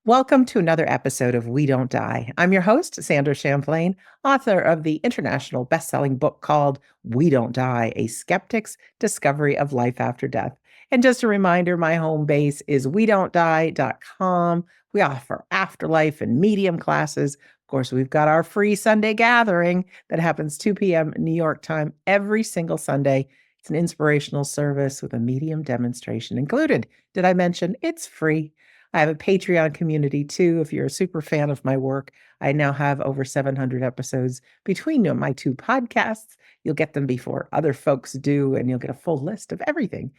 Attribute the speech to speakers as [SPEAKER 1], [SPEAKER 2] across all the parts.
[SPEAKER 1] Welcome to another episode of We Don't Die. I'm your host, Sandra Champlain, author of the international best-selling book called We Don't Die, A Skeptic's Discovery of Life After Death. And just a reminder, my home base is wedon'tdie.com. We offer afterlife and medium classes. Of course, we've got our free Sunday gathering that happens 2 p.m. New York time every single Sunday. It's an inspirational service with a medium demonstration included. Did I mention it's free? I have a Patreon community too. If you're a super fan of my work, I now have over 700 episodes between my two podcasts. You'll get them before other folks do, and you'll get a full list of everything.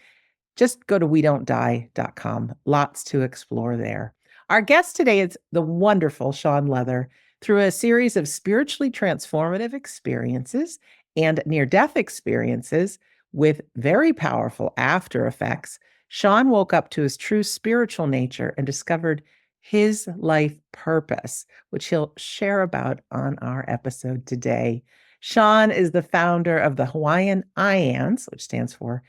[SPEAKER 1] Just go to wedon'tdie.com. Lots to explore there. Our guest today is the wonderful Shaun Lether. Through a series of spiritually transformative experiences and near-death experiences with very powerful after effects, Shaun woke up to his true spiritual nature and discovered his life purpose, which he'll share about on our episode today. Shaun is the founder of the Hawaiian IANDS, which stands for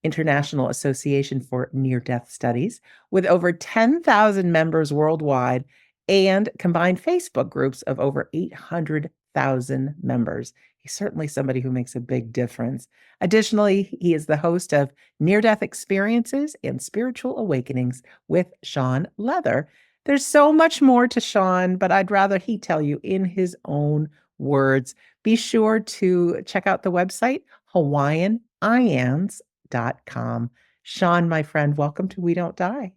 [SPEAKER 1] International Association for Near-Death Studies, with over 10,000 members worldwide and combined Facebook groups of over 800,000 members. He's certainly somebody who makes a big difference. Additionally, he is the host of Near-Death Experiences and Spiritual Awakenings with Shaun Lether. There's so much more to Shaun, but I'd rather he tell you in his own words. Be sure to check out the website, hawaiianiands.com. Shaun, my friend, welcome to We Don't Die.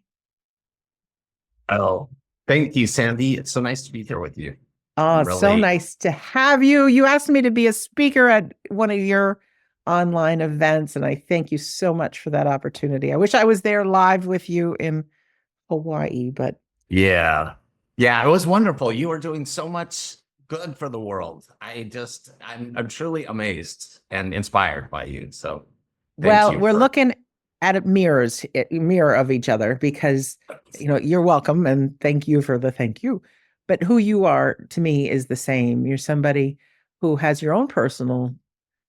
[SPEAKER 2] Oh, thank you, Sandy. It's so nice to be here with you.
[SPEAKER 1] Oh, it's so nice to have you. You asked me to be a speaker at one of your online events, and I thank you so much for that opportunity. I wish I was there live with you in Hawaii, but
[SPEAKER 2] Yeah, it was wonderful. You are doing so much good for the world. I'm truly amazed and inspired by you. So,
[SPEAKER 1] we're looking at a mirror of each other because, you're welcome and thank you for the thank you. But who you are to me is the same. You're somebody who has your own personal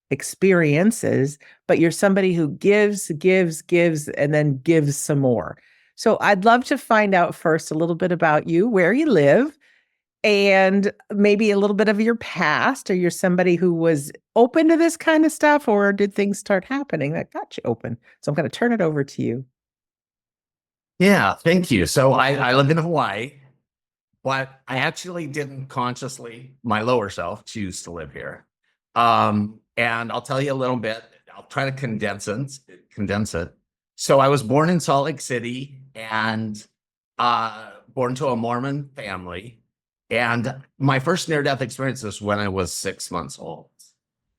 [SPEAKER 1] experiences, but you're somebody who gives, and then gives some more. So I'd love to find out first a little bit about you, where you live, and maybe a little bit of your past. Are you somebody who was open to this kind of stuff, or did things start happening that got you open? So I'm going to turn it over to you.
[SPEAKER 2] Yeah, thank you. So I live in Hawaii, but I actually didn't consciously, my lower self, choose to live here. And I'll tell you a little bit. I'll try to condense it. So I was born in Salt Lake City and born to a Mormon family. And my first near-death experience was when I was 6 months old.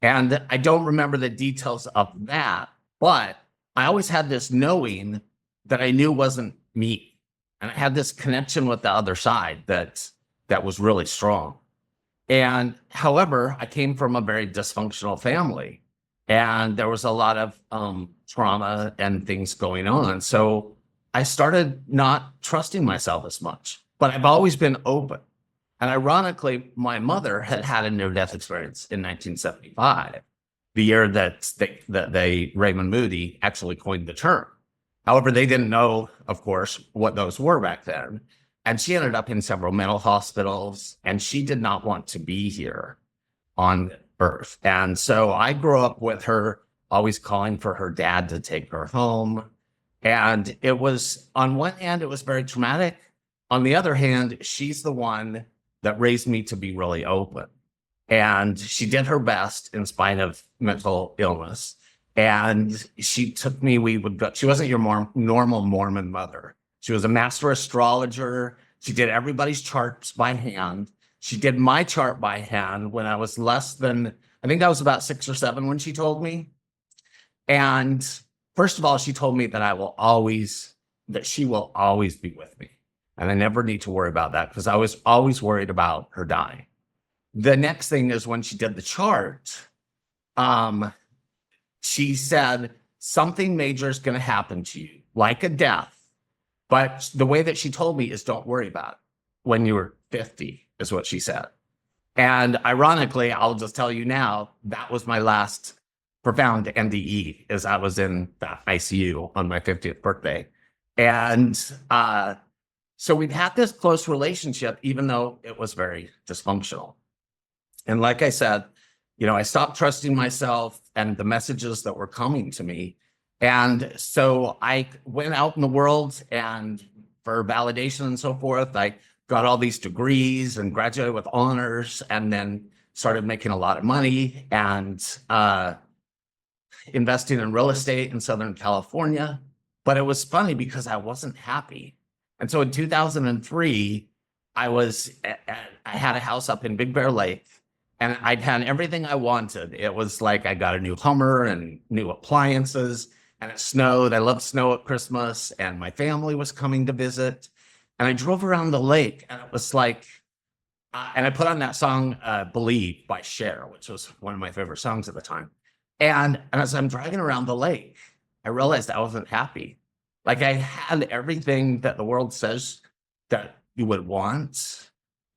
[SPEAKER 2] And I don't remember the details of that, but I always had this knowing that I knew wasn't me. And I had this connection with the other side that was really strong. And however, I came from a very dysfunctional family and there was a lot of trauma and things going on. So I started not trusting myself as much, but I've always been open. And ironically, my mother had had a near-death experience in 1975, the year that Raymond Moody actually coined the term. However, they didn't know, of course, what those were back then. And she ended up in several mental hospitals, and she did not want to be here on Earth. And so I grew up with her always calling for her dad to take her home. And it was, on one hand, it was very traumatic. On the other hand, she's the one that raised me to be really open. And she did her best in spite of mental illness. And she took me, she wasn't your normal Mormon mother. She was a master astrologer. She did everybody's charts by hand. She did my chart by hand when I was less than, I think I was about 6 or 7 when she told me. And first of all, she told me that she will always be with me. And I never need to worry about that because I was always worried about her dying. The next thing is when she did the chart, she said, something major is going to happen to you, like a death. But the way that she told me is don't worry about it when you're 50, is what she said. And ironically, I'll just tell you now, that was my last profound NDE, as I was in the ICU on my 50th birthday. And So we've had this close relationship, even though it was very dysfunctional. And like I said, I stopped trusting myself and the messages that were coming to me. And so I went out in the world and for validation and so forth, I got all these degrees and graduated with honors and then started making a lot of money and investing in real estate in Southern California. But it was funny because I wasn't happy. And so in 2003, I had a house up in Big Bear Lake and I'd had everything I wanted. It was like I got a new Hummer and new appliances and it snowed. I loved snow at Christmas and my family was coming to visit. And I drove around the lake and it was like, and I put on that song, Believe by Cher, which was one of my favorite songs at the time. And as I'm driving around the lake, I realized I wasn't happy. Like I had everything that the world says that you would want.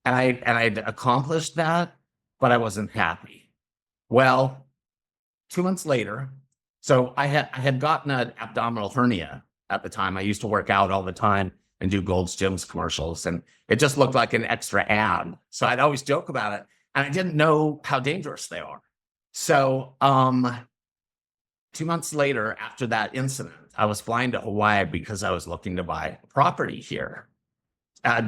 [SPEAKER 2] And I'd accomplished that, but I wasn't happy. Well, 2 months later, so I had gotten an abdominal hernia at the time. I used to work out all the time and do Gold's Gyms commercials. And it just looked like an extra ad. So I'd always joke about it. And I didn't know how dangerous they are. So 2 months later, after that incident, I was flying to Hawaii because I was looking to buy property here,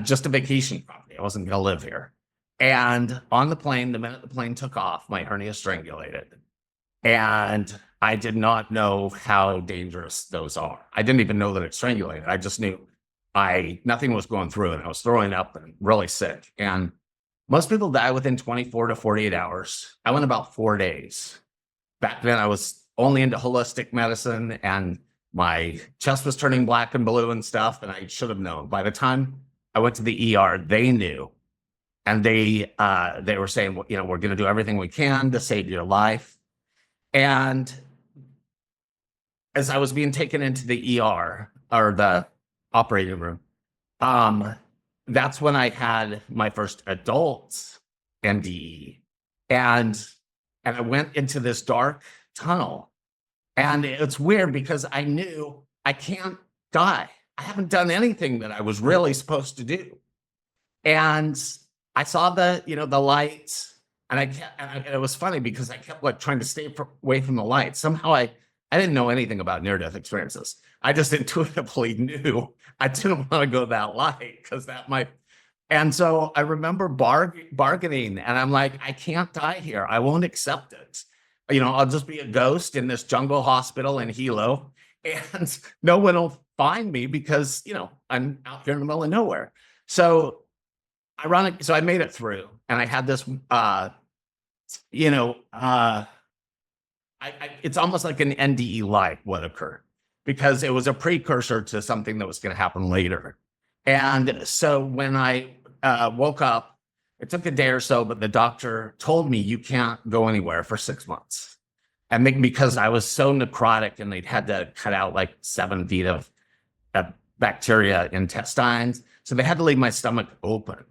[SPEAKER 2] just a vacation property. I wasn't going to live here. And on the plane, the minute the plane took off, my hernia strangulated. And I did not know how dangerous those are. I didn't even know that it strangulated. I just knew nothing was going through and I was throwing up and really sick. And most people die within 24 to 48 hours. I went about 4 days. Back then I was only into holistic medicine and my chest was turning black and blue and stuff. And I should have known. By the time I went to the ER, they knew. And they were saying, well, we're going to do everything we can to save your life. And as I was being taken into the ER or the operating room, that's when I had my first adult NDE. And I went into this dark tunnel. And it's weird because I knew I can't die. I haven't done anything that I was really supposed to do. And I saw the lights, and it was funny because I kept trying to stay away from the lights. Somehow I didn't know anything about near-death experiences. I just intuitively knew I didn't want to go that light because that might. And so I remember bargaining, and I'm like, I can't die here. I won't accept it. I'll just be a ghost in this jungle hospital in Hilo, and no one will find me because I'm out here in the middle of nowhere. So ironic. So I made it through and I had this, it's almost like an NDE light what occurred because it was a precursor to something that was going to happen later. And so when I woke up, it took a day or so, but the doctor told me you can't go anywhere for 6 months. And because I was so necrotic and they'd had to cut out like 7 feet of bacteria intestines. So they had to leave my stomach open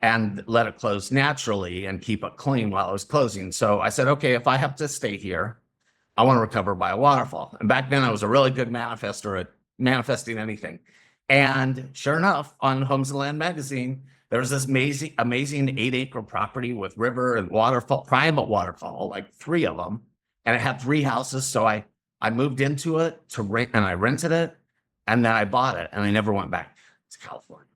[SPEAKER 2] and let it close naturally and keep it clean while it was closing. So I said, okay, if I have to stay here, I want to recover by a waterfall. And back then I was a really good manifester at manifesting anything. And sure enough, on Homes and Land magazine, there was this amazing 8-acre property with river and waterfall, private waterfall, like 3 of them. And it had 3 houses. So I moved into it to rent, and I rented it, and then I bought it, and I never went back to California.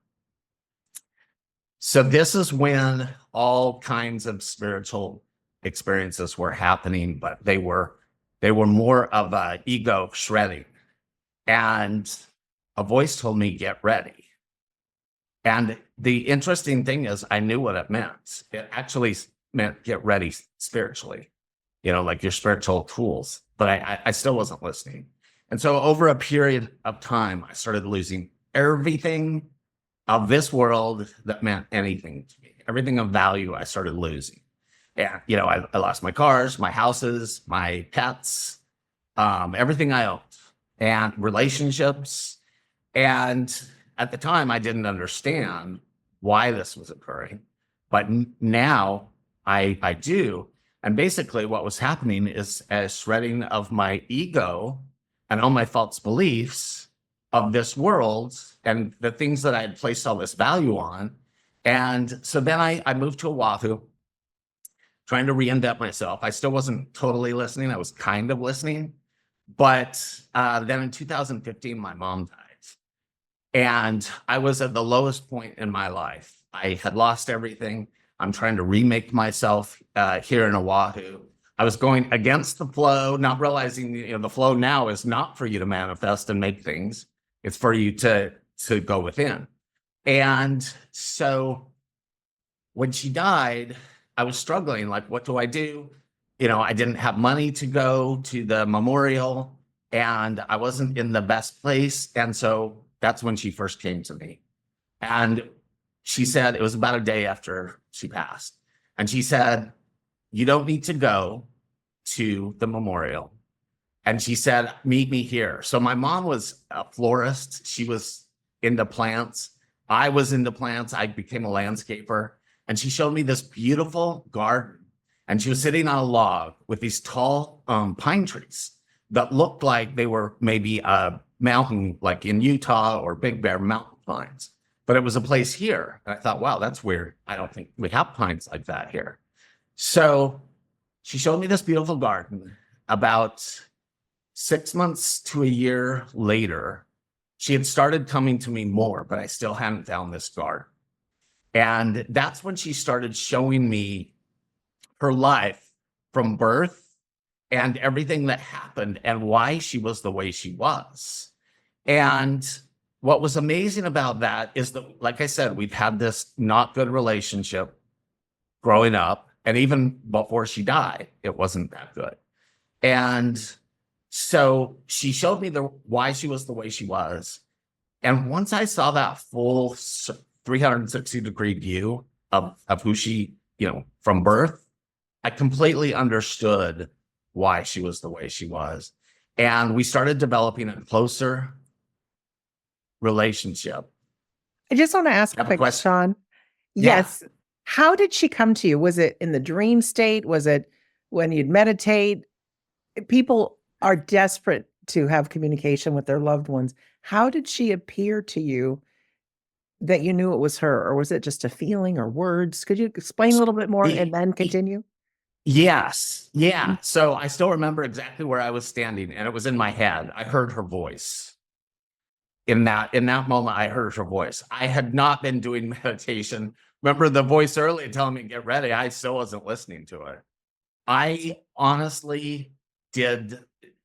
[SPEAKER 2] So this is when all kinds of spiritual experiences were happening, but they were more of a ego shredding. And a voice told me, get ready. And the interesting thing is I knew what it meant. It actually meant get ready spiritually, like your spiritual tools, but I still wasn't listening. And so over a period of time, I started losing everything of this world that meant anything to me. Everything of value I started losing. And, I lost my cars, my houses, my pets, everything I owned, and relationships. And at the time, I didn't understand why this was occurring. But now I do. And basically what was happening is a shredding of my ego and all my false beliefs of this world and the things that I had placed all this value on. And so then I moved to Oahu, trying to reinvent myself. I still wasn't totally listening. I was kind of listening. But then in 2015, my mom died. And I was at the lowest point in my life. I had lost everything. I'm trying to remake myself here in Oahu. I was going against the flow, not realizing, the flow now is not for you to manifest and make things. It's for you to go within. And so when she died, I was struggling. Like, what do I do? I didn't have money to go to the memorial, and I wasn't in the best place. And so that's when she first came to me. And she said, it was about a day after she passed. And she said, you don't need to go to the memorial. And she said, meet me here. So my mom was a florist. She was into plants. I was into plants. I became a landscaper. And she showed me this beautiful garden. And she was sitting on a log with these tall pine trees that looked like they were maybe a mountain, like in Utah or Big Bear mountain pines. But it was a place here. And I thought, wow, that's weird. I don't think we have pines like that here. So she showed me this beautiful garden. About 6 months to a year later, she had started coming to me more, but I still hadn't found this garden. And that's when she started showing me her life from birth and everything that happened and why she was the way she was. And what was amazing about that is that, like I said, we've had this not good relationship growing up. And even before she died, it wasn't that good. And so she showed me why she was the way she was. And once I saw that full 360-degree view of who she, from birth, I completely understood why she was the way she was. And we started developing a closer relationship.
[SPEAKER 1] I just want to ask quick, Shaun. Yes. Yeah. How did she come to you? Was it in the dream state? Was it when you'd meditate? People are desperate to have communication with their loved ones. How did she appear to you that you knew it was her? Or was it just a feeling or words? Could you explain a little bit more and then continue?
[SPEAKER 2] Yes. Yeah. So I still remember exactly where I was standing, and it was in my head. I heard her voice. In that moment, I heard her voice. I had not been doing meditation. Remember the voice earlier telling me, get ready. I still wasn't listening to it. I honestly did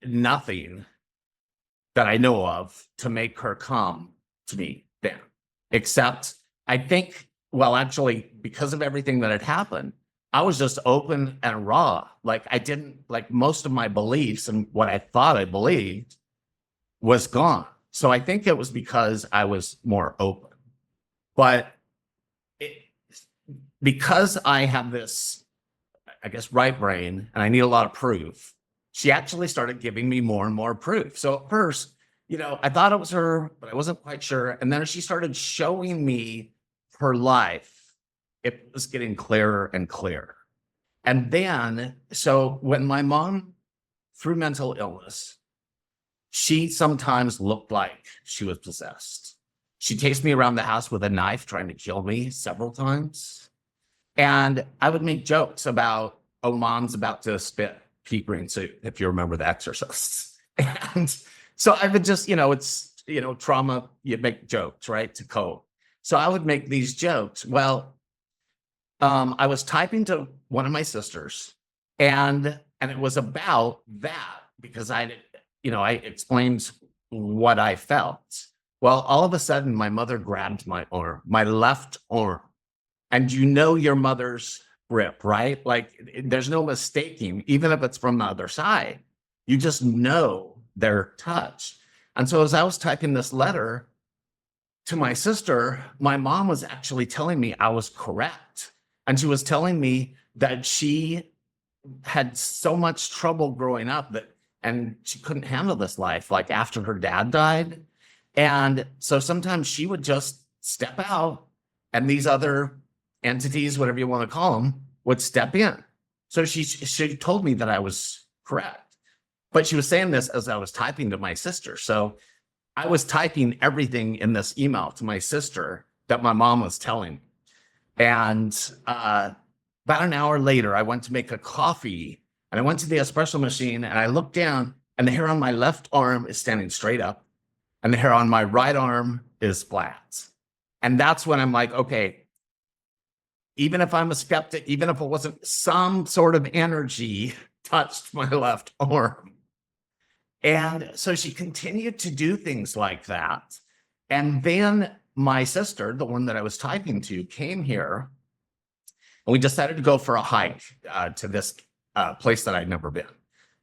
[SPEAKER 2] nothing that I know of to make her come to me then, except I think, well, actually, because of everything that had happened, I was just open and raw. Like, I didn't, like, most of my beliefs and what I thought I believed was gone. So I think it was because I was more open. But because I have this, I guess, right brain, and I need a lot of proof, she actually started giving me more and more proof. So at first, I thought it was her, but I wasn't quite sure. And then she started showing me her life. It was getting clearer and clearer. And then, so when my mom, through mental illness, she sometimes looked like she was possessed. She takes me around the house with a knife, trying to kill me several times. And I would make jokes about, oh, mom's about to spit pea green soup, if you remember The Exorcist. And so I would just, it's, trauma, you make jokes, right, to cope. So I would make these jokes. Well, I was typing to one of my sisters, and it was about that, because I explained what I felt. Well, all of a sudden, my mother grabbed my arm, my left arm. And your mother's grip, right? Like, there's no mistaking, even if it's from the other side. You just know their touch. And so as I was typing this letter to my sister, my mom was actually telling me I was correct. And she was telling me that she had so much trouble growing up and she couldn't handle this life, like after her dad died. And so sometimes she would just step out, and these other entities, whatever you want to call them, would step in. So she told me that I was correct. But she was saying this as I was typing to my sister. So I was typing everything in this email to my sister that my mom was telling me. And about an hour later, I went to make a coffee and I went to the espresso machine and I looked down and the hair on my left arm is standing straight up and the hair on my right arm is flat. And that's when I'm like, okay, even if I'm a skeptic, even if it wasn't some sort of energy touched my left arm. And so she continued to do things like that. And then my sister, the one that I was typing to, came here and we decided to go for a hike to this place that I'd never been.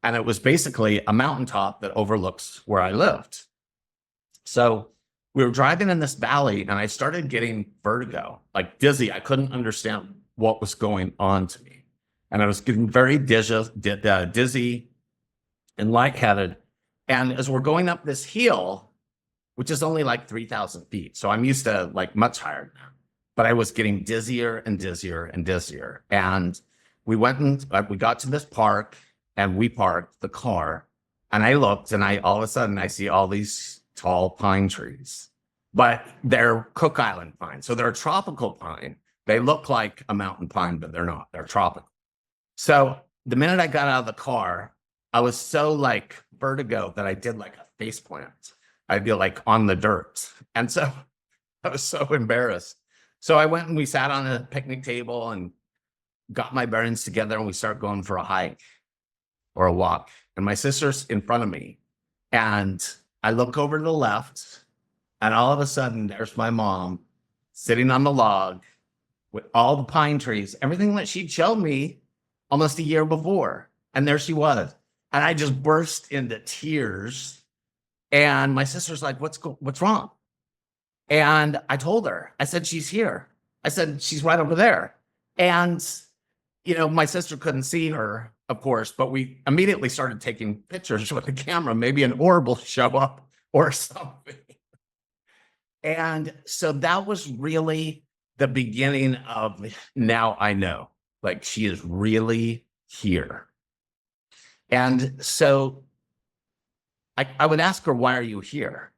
[SPEAKER 2] And it was basically a mountaintop that overlooks where I lived. So we were driving in this valley and I started getting vertigo, like dizzy. I couldn't understand what was going on to me. And I was getting very dizzy and lightheaded. And as we're going up this hill, which is only like 3,000 feet, so I'm used to like much higher now, but I was getting dizzier and dizzier and dizzier. And we went and we got to this park and we parked the car. And I looked and all of a sudden I see all these tall pine trees, but they're Cook Island pine. So they're a tropical pine. They look like a mountain pine, but they're not. They're tropical. So the minute I got out of the car, I was so like vertigo that I did like a face plant. I'd be like on the dirt. And so I was so embarrassed. So I went and we sat on a picnic table and got my bearings together and we started going for a hike or a walk. And my sister's in front of me. And I look over to the left and all of a sudden there's my mom sitting on the log with all the pine trees, everything that she'd showed me almost a year before. And there she was. And I just burst into tears. And my sister's like, what's wrong? And I told her, I said, she's here. I said, she's right over there. And, you know, my sister couldn't see her, of course, but we immediately started taking pictures with the camera. Maybe an orb will show up or something. And so that was really the beginning of now I know, like she is really here. And so I would ask her, why are you here?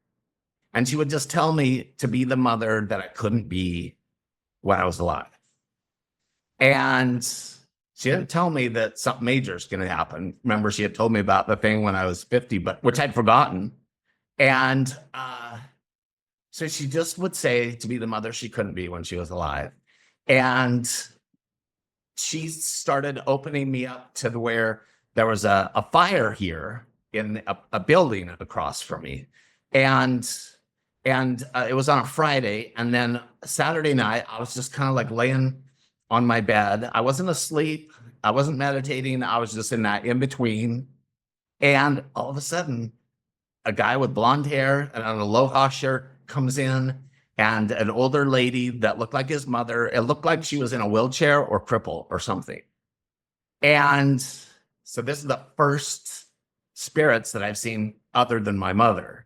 [SPEAKER 2] And she would just tell me to be the mother that I couldn't be when I was alive. And she didn't tell me that something major is going to happen. Remember, she had told me about the thing when I was 50, but which I'd forgotten. And so she just would say to be the mother she couldn't be when she was alive. And she started opening me up to where there was a fire here in a building across from me. And it was on a Friday. And then Saturday night, I was just kind of like laying on my bed. I wasn't asleep. I wasn't meditating. I was just in that in between. And all of a sudden, a guy with blonde hair and an aloha shirt comes in, and an older lady that looked like his mother. It looked like she was in a wheelchair or cripple or something. And so this is the first spirits that I've seen other than my mother.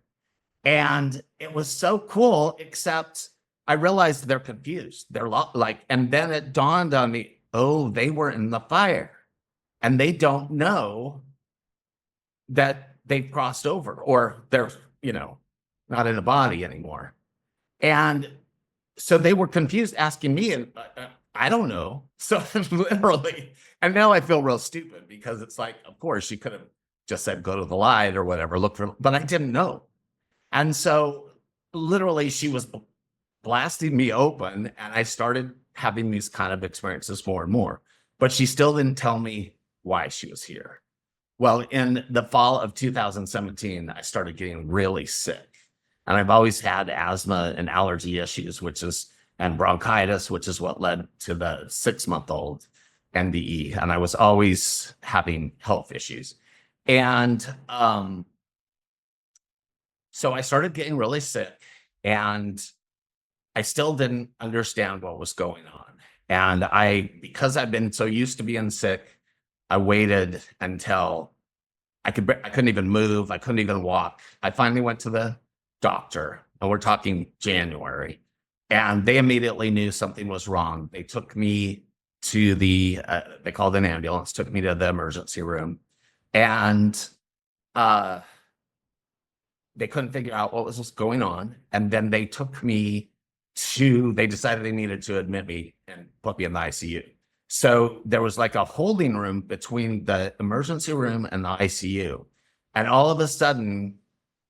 [SPEAKER 2] And it was so cool, except I realized they're confused. They're like, and then it dawned on me, oh, they were in the fire and they don't know that they've crossed over or they're, you know, not in a body anymore. And so they were confused asking me, and I don't know. So literally, and now I feel real stupid because it's like, of course, she could have just said, go to the light or whatever, look for, but I didn't know. And so literally she was blasting me open and I started having these kind of experiences more and more, but she still didn't tell me why she was here. Well, in the fall of 2017, I started getting really sick. And I've always had asthma and allergy issues, and bronchitis, which is what led to the 6-month-old NDE. And I was always having health issues. And so I started getting really sick and I still didn't understand what was going on. And because I've been so used to being sick, I waited until I couldn't even move. I couldn't even walk. I finally went to the doctor, and we're talking January, and they immediately knew something was wrong. They took me to they called an ambulance, took me to the emergency room. And they couldn't figure out what was going on. And then they decided they needed to admit me and put me in the ICU. So there was like a holding room between the emergency room and the ICU. And all of a sudden,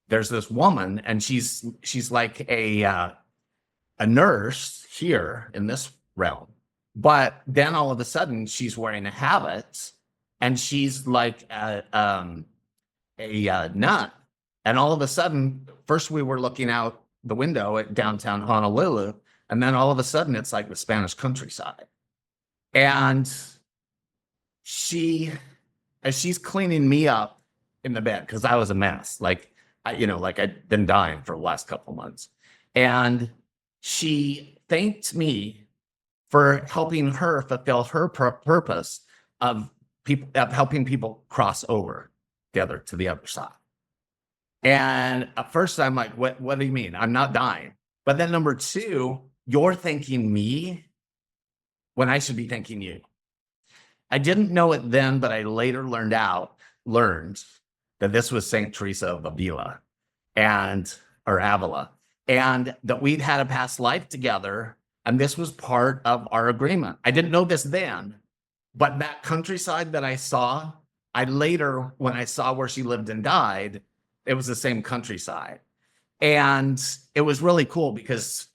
[SPEAKER 2] there's this woman, and she's like a nurse here in this realm. But then all of a sudden, she's wearing a habit, and she's like a nun. And all of a sudden, first we were looking out the window at downtown Honolulu, and then all of a sudden, it's like the Spanish countryside. And as she's cleaning me up in the bed, because I was a mess, like I'd been dying for the last couple of months, and she thanked me for helping her fulfill her purpose of helping people cross over to the other side. And at first, I'm like, what do you mean? I'm not dying. But then number two, you're thanking me when I should be thanking you. I didn't know it then, but I later learned that this was Saint Teresa of Avila, or Avila, and that we'd had a past life together, and this was part of our agreement. I didn't know this then, but that countryside that I saw, when I saw where she lived and died, it was the same countryside. And it was really cool because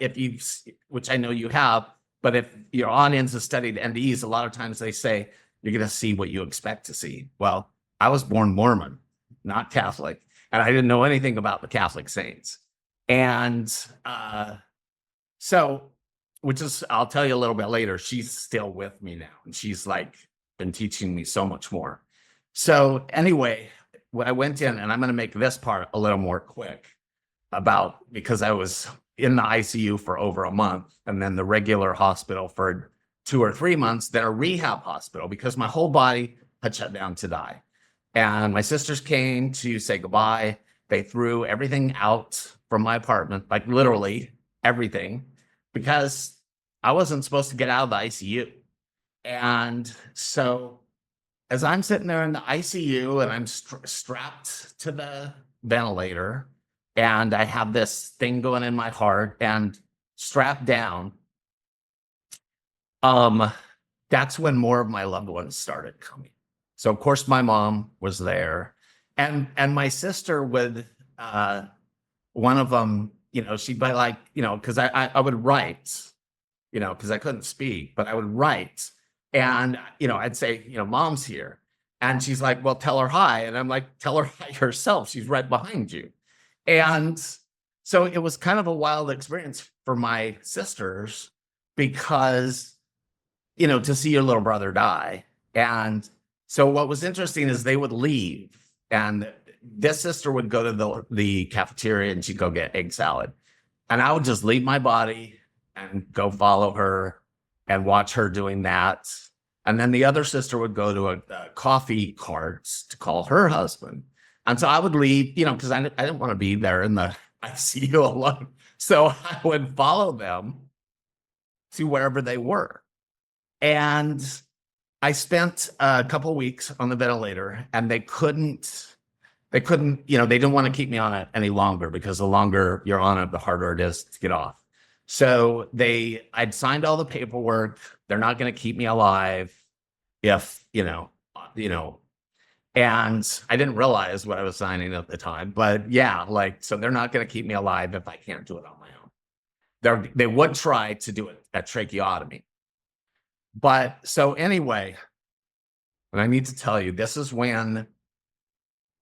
[SPEAKER 2] which I know you have, but if your audience has studied NDEs, a lot of times they say, you're going to see what you expect to see. Well, I was born Mormon, not Catholic, and I didn't know anything about the Catholic saints. And I'll tell you a little bit later, she's still with me now, and she's like been teaching me so much more. So anyway, when I went in, and I'm going to make this part a little more quick because I was in the ICU for over a month, and then the regular hospital for 2 or 3 months, then a rehab hospital, because my whole body had shut down to die. And my sisters came to say goodbye. They threw everything out from my apartment, like literally everything, because I wasn't supposed to get out of the ICU. And so as I'm sitting there in the ICU and I'm strapped to the ventilator, and I have this thing going in my heart and strapped down, that's when more of my loved ones started coming. So of course my mom was there, and my sister would, one of them, she'd be like, because I would write, because I couldn't speak, but I would write, and I'd say, Mom's here, and she's like, well, tell her hi, and I'm like, tell her hi yourself. She's right behind you. And so it was kind of a wild experience for my sisters, because to see your little brother die. And so what was interesting is they would leave, and this sister would go to the cafeteria and she'd go get egg salad. And I would just leave my body and go follow her and watch her doing that. And then the other sister would go to a coffee carts to call her husband. And so I would leave, because I didn't want to be there in the ICU alone. So I would follow them to wherever they were. And I spent a couple of weeks on the ventilator, and they didn't want to keep me on it any longer, because the longer you're on it, the harder it is to get off. So I'd signed all the paperwork. They're not going to keep me alive if, and I didn't realize what I was signing at the time, but yeah, so they're not going to keep me alive if I can't do it on my own. They would try to do it at tracheotomy. But so anyway, and I need to tell you, this is when, a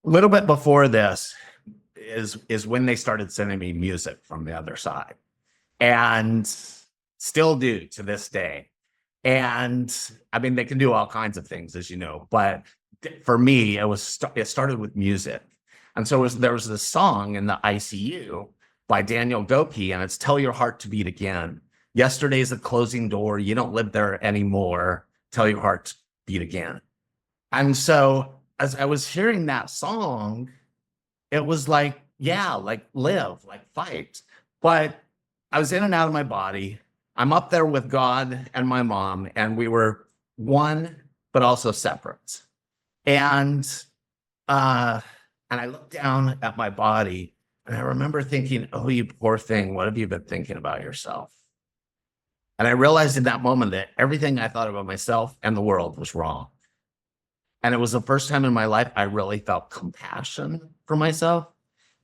[SPEAKER 2] little bit before this is when they started sending me music from the other side, and still do to this day. And I mean, they can do all kinds of things, as you know, but for me, it started with music. And so there was this song in the ICU by Daniel Goki, and it's Tell Your Heart to Beat Again. Yesterday's a closing door. You don't live there anymore. Tell your heart to beat again. And so as I was hearing that song, it was like, yeah, like live, like fight. But I was in and out of my body. I'm up there with God and my mom, and we were one, but also separate. And I looked down at my body, And I remember thinking, oh, you poor thing, what have you been thinking about yourself? And I realized in that moment that everything I thought about myself and the world was wrong. And it was the first time in my life I really felt compassion for myself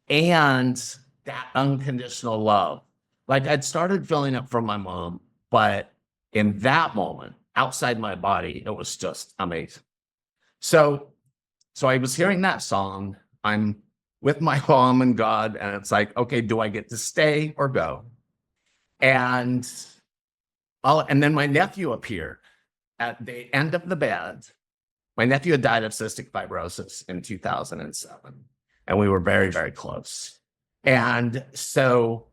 [SPEAKER 2] and that unconditional love. Like I'd started feeling it from my mom, but in that moment, outside my body, it was just amazing. So, so I was hearing that song. I'm with my mom and God, and it's like, okay, do I get to stay or go? And and then my nephew appeared at the end of the bed. My nephew had died of cystic fibrosis in 2007, and we were very, very close. And so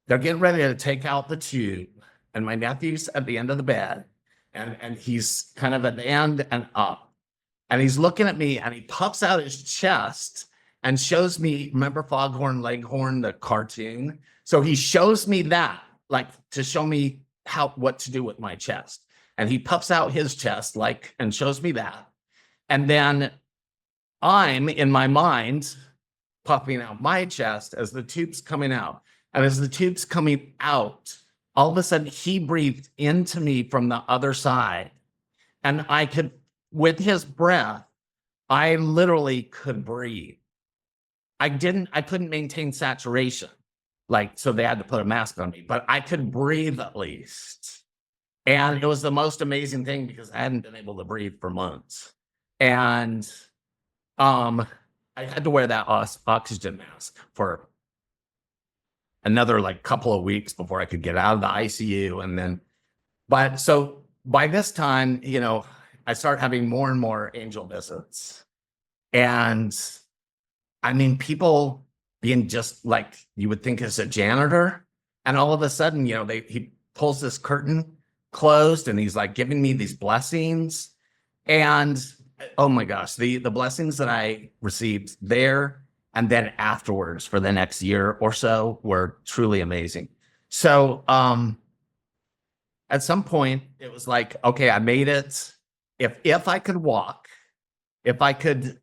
[SPEAKER 2] they're getting ready to take out the tube, and my nephew's at the end of the bed, and he's kind of at the end and up. And he's looking at me, and he puffs out his chest and shows me, remember Foghorn Leghorn, the cartoon? So he shows me that, like to show me what to do with my chest. And he puffs out his chest, like, and shows me that. And then I'm in my mind puffing out my chest as the tube's coming out. And as the tube's coming out, all of a sudden he breathed into me from the other side. And I could, with his breath, I literally could breathe. I couldn't maintain saturation. Like, so they had to put a mask on me, but I could breathe at least. And it was the most amazing thing because I hadn't been able to breathe for months. And I had to wear that oxygen mask for another like couple of weeks before I could get out of the ICU. And then, but so by this time, you know, I started having more and more angel visits. And I mean, people being just like you would think as a janitor. And all of a sudden, you know, he pulls this curtain closed and he's like giving me these blessings. And oh my gosh, the blessings that I received there and then afterwards for the next year or so were truly amazing. So at some point it was like, okay, I made it. If I could walk, if I could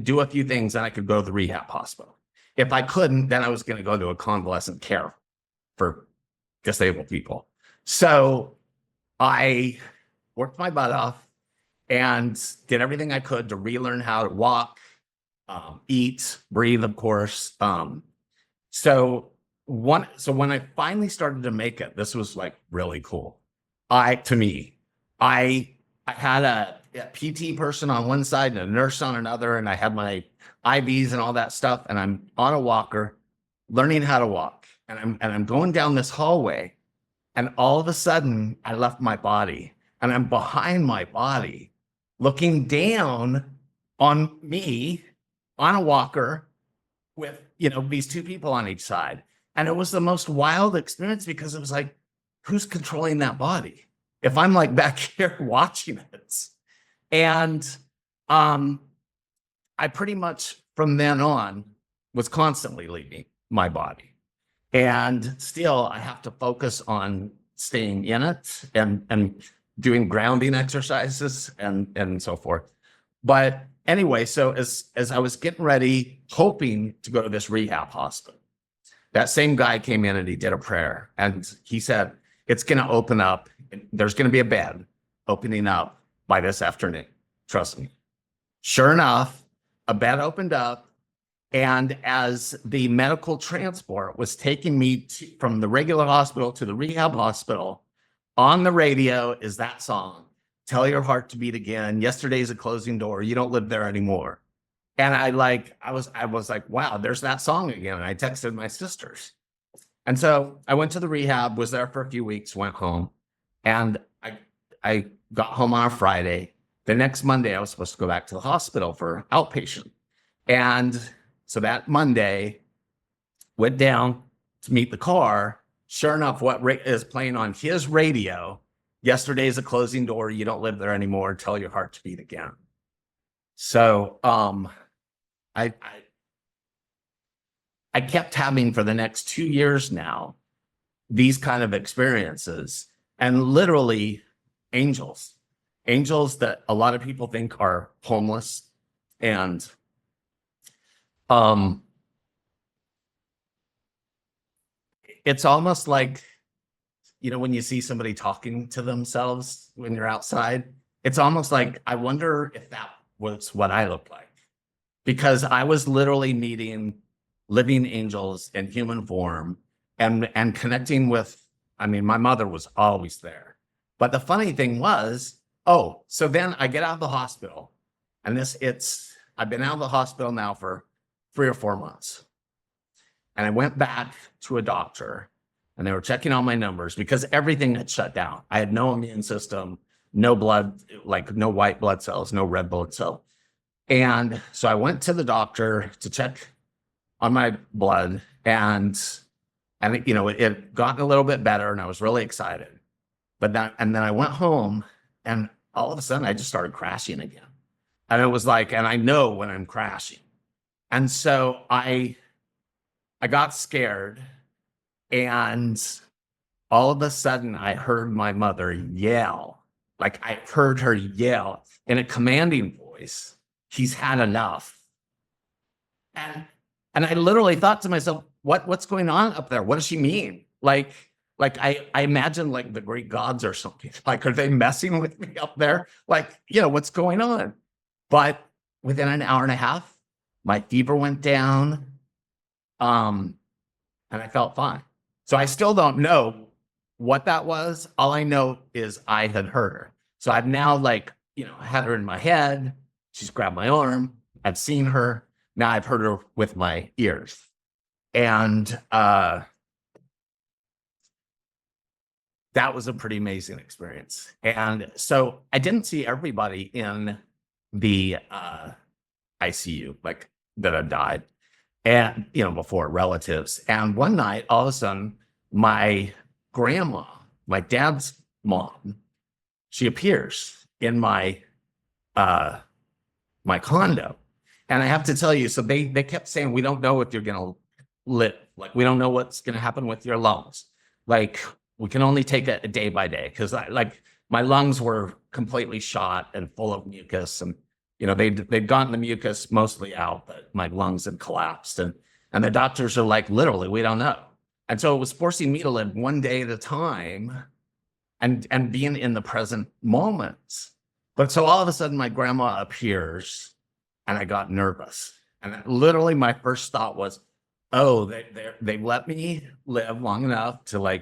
[SPEAKER 2] do a few things, then I could go to the rehab hospital. If I couldn't, then I was going to go to a convalescent care for disabled people. So I worked my butt off and did everything I could to relearn how to walk, eat, breathe, of course. So when I finally started to make it, this was like really cool. I had a PT person on one side and a nurse on another, and I had my IVs and all that stuff. And I'm on a walker, learning how to walk, and I'm going down this hallway, and all of a sudden I left my body, and I'm behind my body, looking down on me on a walker with, you know, these two people on each side. And it was the most wild experience because it was like, who's controlling that body? If I'm like back here watching it. And I pretty much from then on was constantly leaving my body. And still I have to focus on staying in it and doing grounding exercises and so forth. But anyway, so as I was getting ready, hoping to go to this rehab hospital, that same guy came in and he did a prayer. And he said, it's going to open up. There's going to be a bed opening up by this afternoon. Trust me. Sure enough, a bed opened up. And as the medical transport was taking me from the regular hospital to the rehab hospital, on the radio is that song, Tell Your Heart to Beat Again. Yesterday's a closing door. You don't live there anymore. And I was like, wow, there's that song again. And I texted my sisters. And so I went to the rehab, was there for a few weeks, went home. And I got home on a Friday. The next Monday, I was supposed to go back to the hospital for outpatient. And so that Monday, went down to meet the car. Sure enough, what is playing on his radio, yesterday's a closing door. You don't live there anymore. Tell your heart to beat again. So I kept having for the next 2 years now, these kind of experiences and literally angels that a lot of people think are homeless and it's almost like, when you see somebody talking to themselves when you're outside, it's almost like, I wonder if that was what I looked like. Because I was literally meeting living angels in human form and connecting with, my mother was always there. But the funny thing was, so then I get out of the hospital, and I've been out of the hospital now for 3 or 4 months. And I went back to a doctor, and they were checking all my numbers because everything had shut down. I had no immune system, no blood, like no white blood cells, no red blood cells. And so I went to the doctor to check on my blood, and it had gotten a little bit better, and I was really excited. And then I went home, and all of a sudden I just started crashing again. And it was like, and I know when I'm crashing. And so I got scared, and all of a sudden I heard my mother yell. Like, I heard her yell in a commanding voice, "He's had enough." And I literally thought to myself, what's going on up there? What does she mean? Like I imagine like the Greek gods or something. Like, are they messing with me up there? Like, what's going on? But within an hour and a half, my fever went down. And I felt fine. So I still don't know what that was. All I know is I had heard her. So I've now had her in my head. She's grabbed my arm. I've seen her. Now I've heard her with my ears. And that was a pretty amazing experience. And so I didn't see everybody in the ICU, like, that had died, and before, relatives. And one night, all of a sudden, my grandma, my dad's mom, she appears in my condo. And I have to tell you, so they kept saying, "We don't know if you're going to live. Like, we don't know what's going to happen with your lungs. Like, we can only take it day by day." Because my lungs were completely shot and full of mucus, and they'd gotten the mucus mostly out, but my lungs had collapsed, and the doctors are like, literally, "We don't know." And so it was forcing me to live one day at a time, and being in the present moment. But so all of a sudden, my grandma appears, and I got nervous. And literally, my first thought was, they let me live long enough to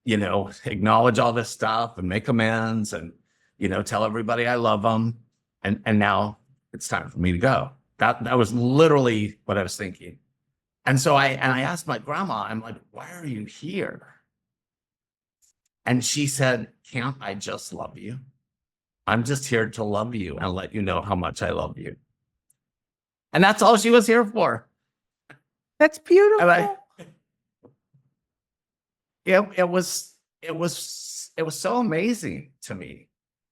[SPEAKER 2] acknowledge all this stuff and make amends, and tell everybody I love them. And now it's time for me to go. That was literally what I was thinking. And so I asked my grandma, I'm like, "Why are you here?" And she said, "Can't I just love you? I'm just here to love you and let you know how much I love you." And that's all she was here for.
[SPEAKER 1] That's beautiful.
[SPEAKER 2] And it was so amazing to me.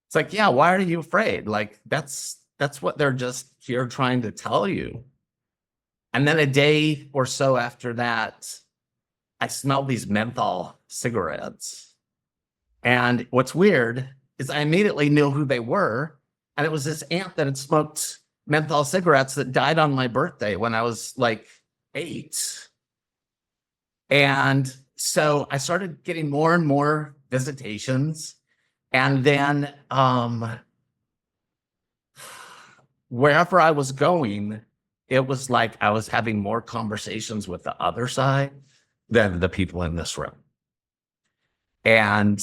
[SPEAKER 2] It's like, yeah, why are you afraid? Like, that's what they're just here trying to tell you. And then a day or so after that, I smelled these menthol cigarettes. And what's weird is I immediately knew who they were. And it was this aunt that had smoked menthol cigarettes that died on my birthday when I was like 8. And so I started getting more and more visitations. And then wherever I was going, it was like I was having more conversations with the other side than the people in this room. And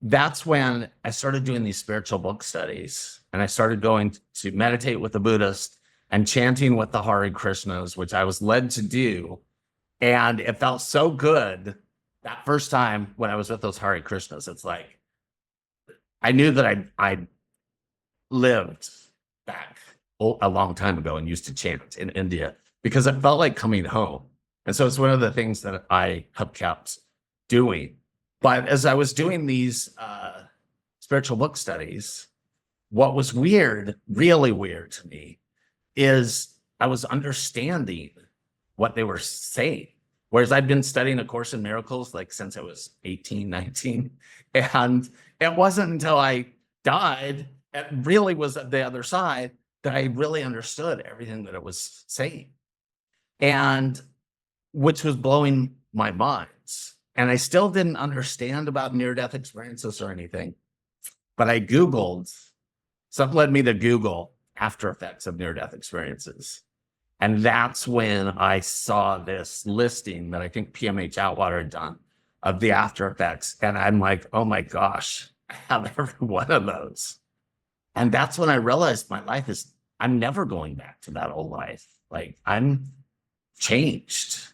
[SPEAKER 2] that's when I started doing these spiritual book studies, and I started going to meditate with the Buddhist and chanting with the Hare Krishnas, which I was led to do. And it felt so good that first time when I was with those Hare Krishnas. It's like, I knew that I lived back a long time ago and used to chant in India because it felt like coming home. And so it's one of the things that I have kept doing. But as I was doing these spiritual book studies, what was weird, really weird to me, is I was understanding what they were saying. Whereas I'd been studying A Course in Miracles like since I was 18, 19. And it wasn't until I died and really was at the other side that I really understood everything that it was saying. And which was blowing my mind. And I still didn't understand about near-death experiences or anything. But I Googled, something led me to Google after effects of near-death experiences. And that's when I saw this listing that I think PMH Outwater had done of the after effects. And I'm like, oh my gosh, I have every one of those. And that's when I realized my life is, I'm never going back to that old life. Like, I'm changed.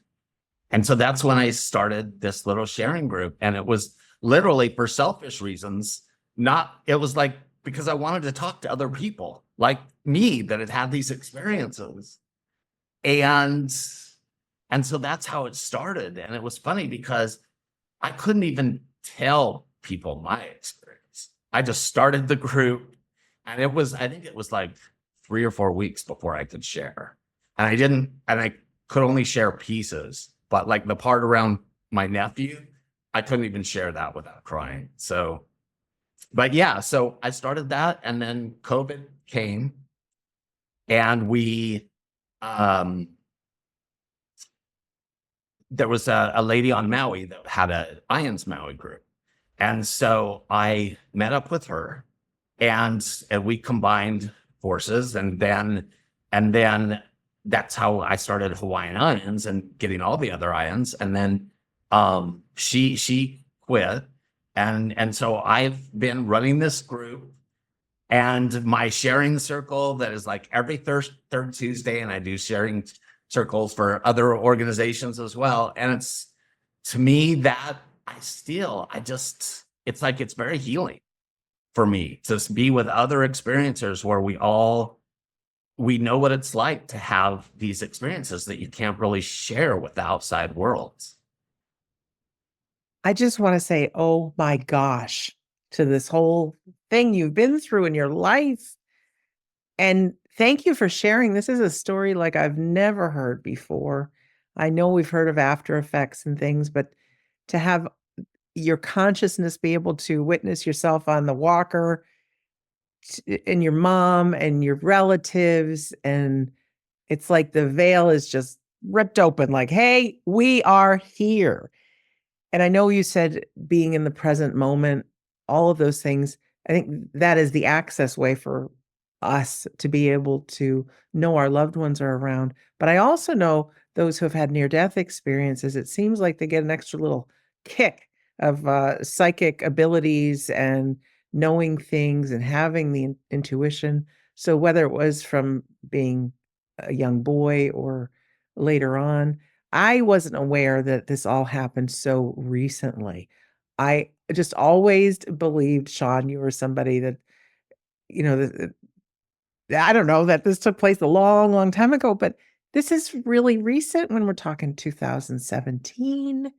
[SPEAKER 2] And so that's when I started this little sharing group. And it was literally for selfish reasons, it was like because I wanted to talk to other people like me that had had these experiences. And so that's how it started. And it was funny because I couldn't even tell people my experience. I just started the group, and I think it was like 3 or 4 weeks before I could share. And I could only share pieces, but like the part around my nephew, I couldn't even share that without crying. So, but yeah, so I started that, and then COVID came, and there was a lady on Maui that had a IANDS Maui group. And so I met up with her, and we combined forces, and then that's how I started Hawaiian IANDS and getting all the other IANDS. And then she quit. And so I've been running this group and my sharing circle that is like every third Tuesday, and I do sharing circles for other organizations as well. And it's, to me, that it's like, it's very healing for me to be with other experiencers where we know what it's like to have these experiences that you can't really share with the outside world.
[SPEAKER 1] I just want to say, oh my gosh, to this whole thing you've been through in your life. And thank you for sharing. This is a story like I've never heard before. I know we've heard of after effects and things, but to have your consciousness be able to witness yourself on the walker and your mom and your relatives, and it's like the veil is just ripped open, like, hey, we are here. And I know you said being in the present moment, all of those things. I think that is the access way for us to be able to know our loved ones are around. But I also know those who have had near-death experiences, it seems like they get an extra little kick of psychic abilities and knowing things and having the intuition. So whether it was from being a young boy or later on, I wasn't aware that this all happened so recently. I just always believed, Shaun, you were somebody that, you know, I don't know that this took place a long, long time ago, but this is really recent when we're talking 2017.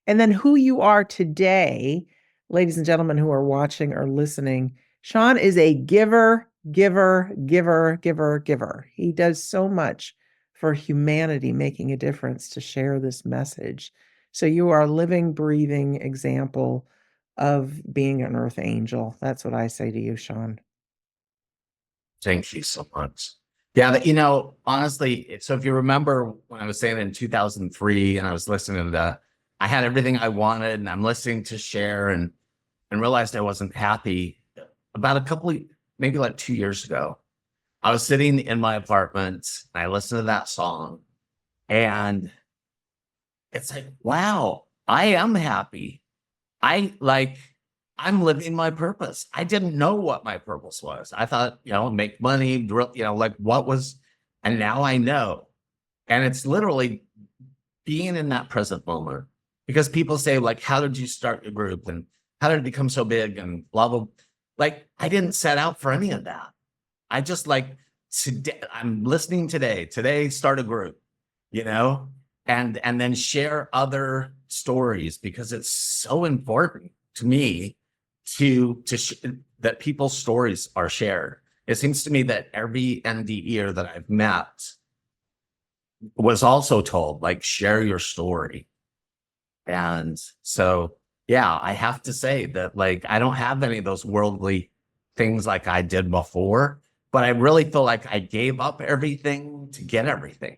[SPEAKER 1] And then who you are today, ladies and gentlemen who are watching or listening, Shaun is a giver, giver, giver, giver, giver. He does so much for humanity, making a difference to share this message. So you are a living, breathing example of being an earth angel. That's what I say to you, Shaun.
[SPEAKER 2] Thank you so much. Yeah, honestly, so if you remember when I was saying in 2003 and I was listening to I had everything I wanted, and I'm listening to share and realized I wasn't happy about maybe like 2 years ago. I was sitting in my apartment and I listened to that song, and it's like, wow, I am happy. I'm living my purpose. I didn't know what my purpose was. I thought, make money, like what was, and now I know. And it's literally being in that present moment, because people say, like, how did you start your group? And how did it become so big? And blah, blah. Like, I didn't set out for any of that. I just today, I'm listening today, start a group, and then share other stories, because it's so important to me that people's stories are shared. It seems to me that every NDEer that I've met was also told, like, share your story. And so, yeah, I have to say that, like, I don't have any of those worldly things like I did before, but I really feel like I gave up everything to get everything.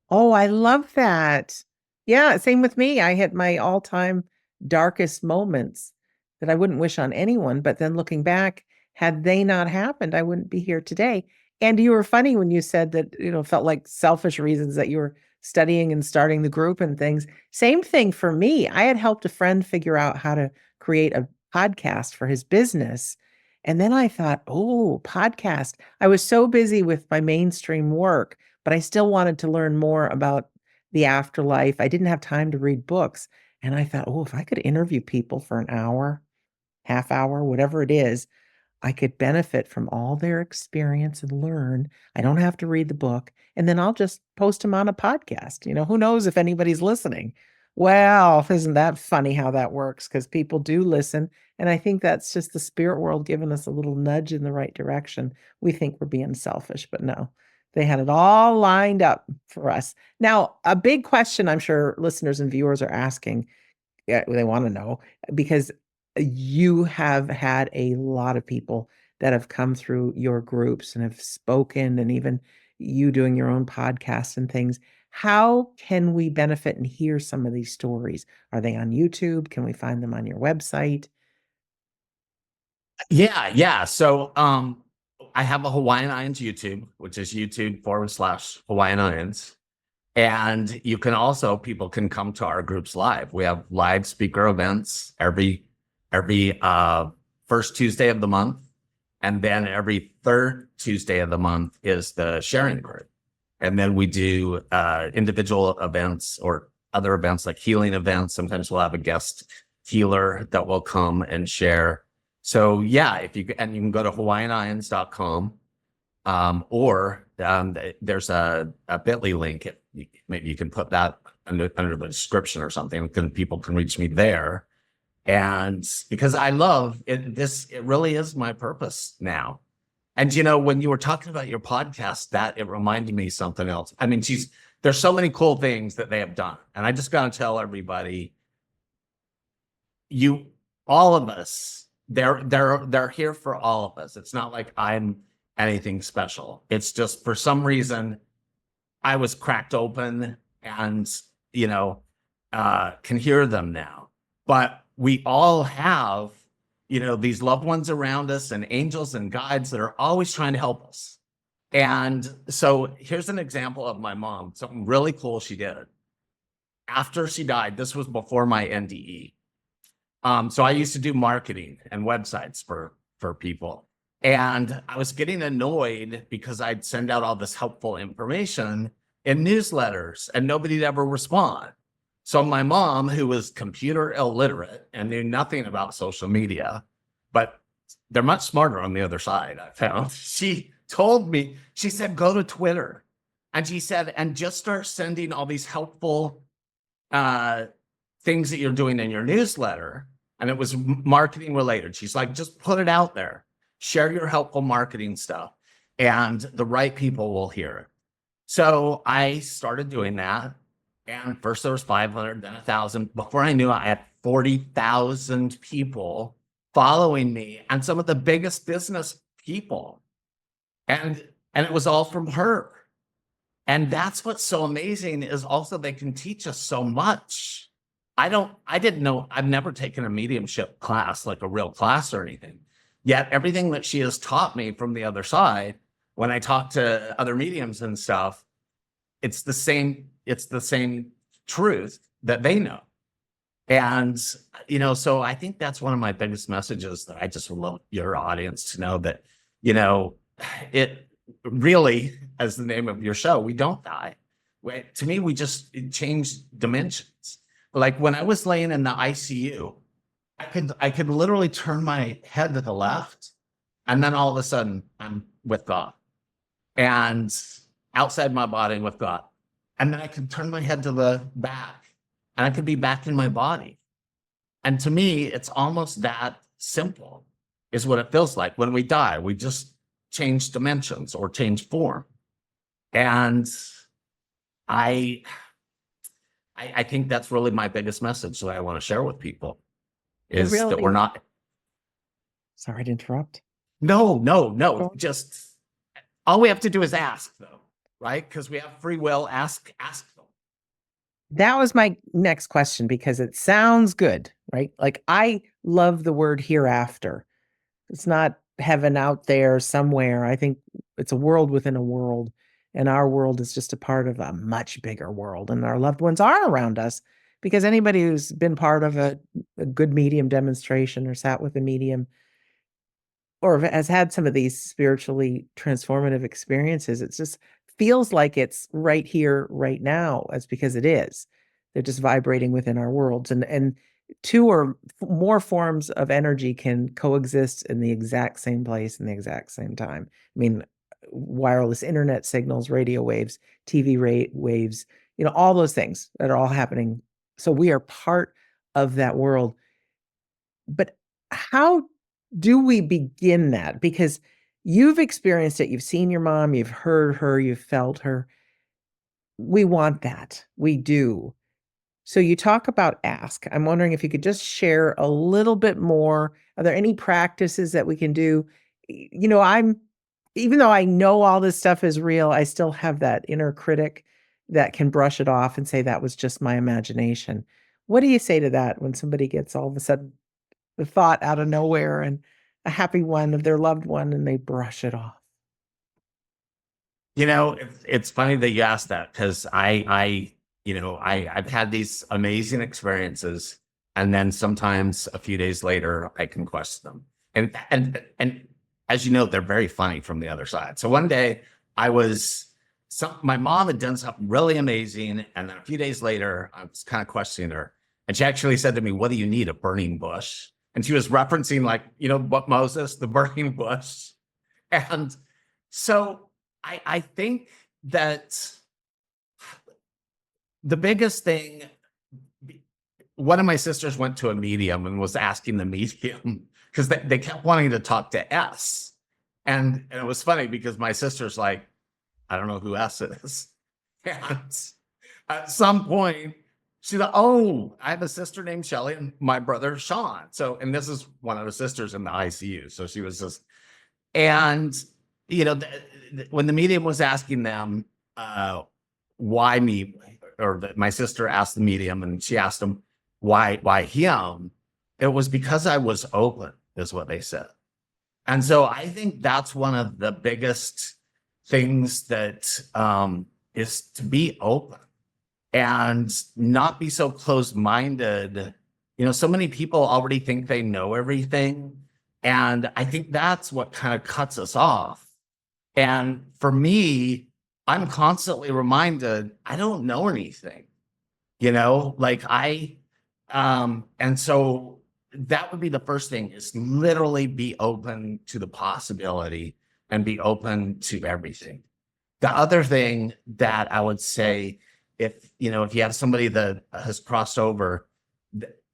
[SPEAKER 1] Oh, I love that. Yeah, same with me. I hit my all-time darkest moments that I wouldn't wish on anyone, but then looking back, had they not happened, I wouldn't be here today. And you were funny when you said that, felt like selfish reasons that you were studying and starting the group and things. Same thing for me. I had helped a friend figure out how to create a podcast for his business. And then I thought, oh, podcast. I was so busy with my mainstream work, but I still wanted to learn more about the afterlife. I didn't have time to read books. And I thought, oh, if I could interview people for an hour, half hour, whatever it is, I could benefit from all their experience and learn. I don't have to read the book. And then I'll just post them on a podcast. Who knows if anybody's listening? Well, isn't that funny how that works? Because people do listen. And I think that's just the spirit world giving us a little nudge in the right direction. We think we're being selfish, but no, they had it all lined up for us. Now, a big question I'm sure listeners and viewers are asking, yeah, they want to know because you have had a lot of people that have come through your groups and have spoken, and even you doing your own podcast and things. How can we benefit and hear some of these stories? Are they on YouTube? Can we find them on your website?
[SPEAKER 2] Yeah. So I have a Hawaiian Islands YouTube, which is YouTube/Hawaiian Islands. And you can also, people can come to our groups live. We have live speaker events every first Tuesday of the month. And then every third Tuesday of the month is the sharing group. And then we do individual events or other events like healing events. Sometimes we'll have a guest healer that will come and share. So yeah, you can go to hawaiianislands.com, or there's a bit.ly link. Maybe you can put that under the description or something, because people can reach me there. And because I love it, it really is my purpose now. And when you were talking about your podcast, that it reminded me of something else. I mean, there's so many cool things that they have done. And I just gotta tell everybody, all of us, they're here for all of us. It's not like I'm anything special. It's just for some reason I was cracked open and can hear them now. But we all have these loved ones around us and angels and guides that are always trying to help us. And so here's an example of my mom, something really cool she did. After she died, this was before my NDE. So I used to do marketing and websites for people. And I was getting annoyed because I'd send out all this helpful information in newsletters and nobody'd ever respond. So my mom, who was computer illiterate and knew nothing about social media, but they're much smarter on the other side, I found, she told me, she said, go to Twitter. And she said, and just start sending all these helpful things that you're doing in your newsletter. And it was marketing related. She's like, just put it out there, share your helpful marketing stuff, and the right people will hear it. So I started doing that. And first there was 500, then 1,000. Before I knew it, I had 40,000 people following me, and some of the biggest business people. And it was all from her. And that's what's so amazing, is also they can teach us so much. I didn't know, I've never taken a mediumship class, like a real class or anything. Yet everything that she has taught me from the other side, when I talk to other mediums and stuff, it's the same truth that they know. And, so I think that's one of my biggest messages that I just want your audience to know, that, it really, as the name of your show, we don't die. To me, we just change dimensions. Like when I was laying in the ICU, I could literally turn my head to the left, and then all of a sudden I'm with God and outside my body with God. And then I could turn my head to the back and I could be back in my body. And to me, it's almost that simple, is what it feels like when we die. We just change dimensions or change form. And I think that's really my biggest message that I want to share with people,
[SPEAKER 1] It
[SPEAKER 2] is that
[SPEAKER 1] really,
[SPEAKER 2] we're not.
[SPEAKER 1] sorry to interrupt.
[SPEAKER 2] No. Just all we have to do is ask, though, right? Because we have free will. Ask them.
[SPEAKER 1] That was my next question because it sounds good, right? Like I love the word hereafter. It's not heaven out there somewhere. I think it's a world within a world, and our world is just a part of a much bigger world, and our loved ones are around us because anybody who's been part of a good medium demonstration or sat with a medium or has had some of these spiritually transformative experiences, it just feels like it's right here, right now. It's because it is. They're just vibrating within our worlds, and two or more forms of energy can coexist in the exact same place in the exact same time. I mean, wireless internet signals, radio waves, TV waves, all those things that are all happening. So we are part of that world. But how do we begin that? Because you've experienced it, you've seen your mom, you've heard her, you've felt her. We want that. We do. So you talk about ask. I'm wondering if you could just share a little bit more. Are there any practices that we can do? I'm even though I know all this stuff is real, I still have that inner critic that can brush it off and say that was just my imagination. What do you say to that when somebody gets all of a sudden the thought out of nowhere and a happy one of their loved one and they brush it off?
[SPEAKER 2] It's funny that you asked that because I've had these amazing experiences, and then sometimes a few days later I can question them. And as you know, they're very funny from the other side. So one day my mom had done something really amazing, and then a few days later I was kind of questioning her, and she actually said to me, "What do you need? A burning bush?" And she was referencing, like, what Moses, the burning bush. And so I think that the biggest thing, one of my sisters went to a medium and was asking the medium because they kept wanting to talk to S. And it was funny because my sister's like, I don't know who S is. And at some point, she's like, oh, I have a sister named Shelly and my brother Shaun. So, and this is one of the sisters in the ICU. So she was just, and, when the medium was asking them, why me, or my sister asked the medium and she asked him, why him? It was because I was open, is what they said. And so I think that's one of the biggest things that is to be open and not be so closed-minded. So many people already think they know everything. And I think that's what kind of cuts us off. And for me, I'm constantly reminded I don't know anything, and so that would be the first thing, is literally be open to the possibility and be open to everything. The other thing that I would say, if you have somebody that has crossed over,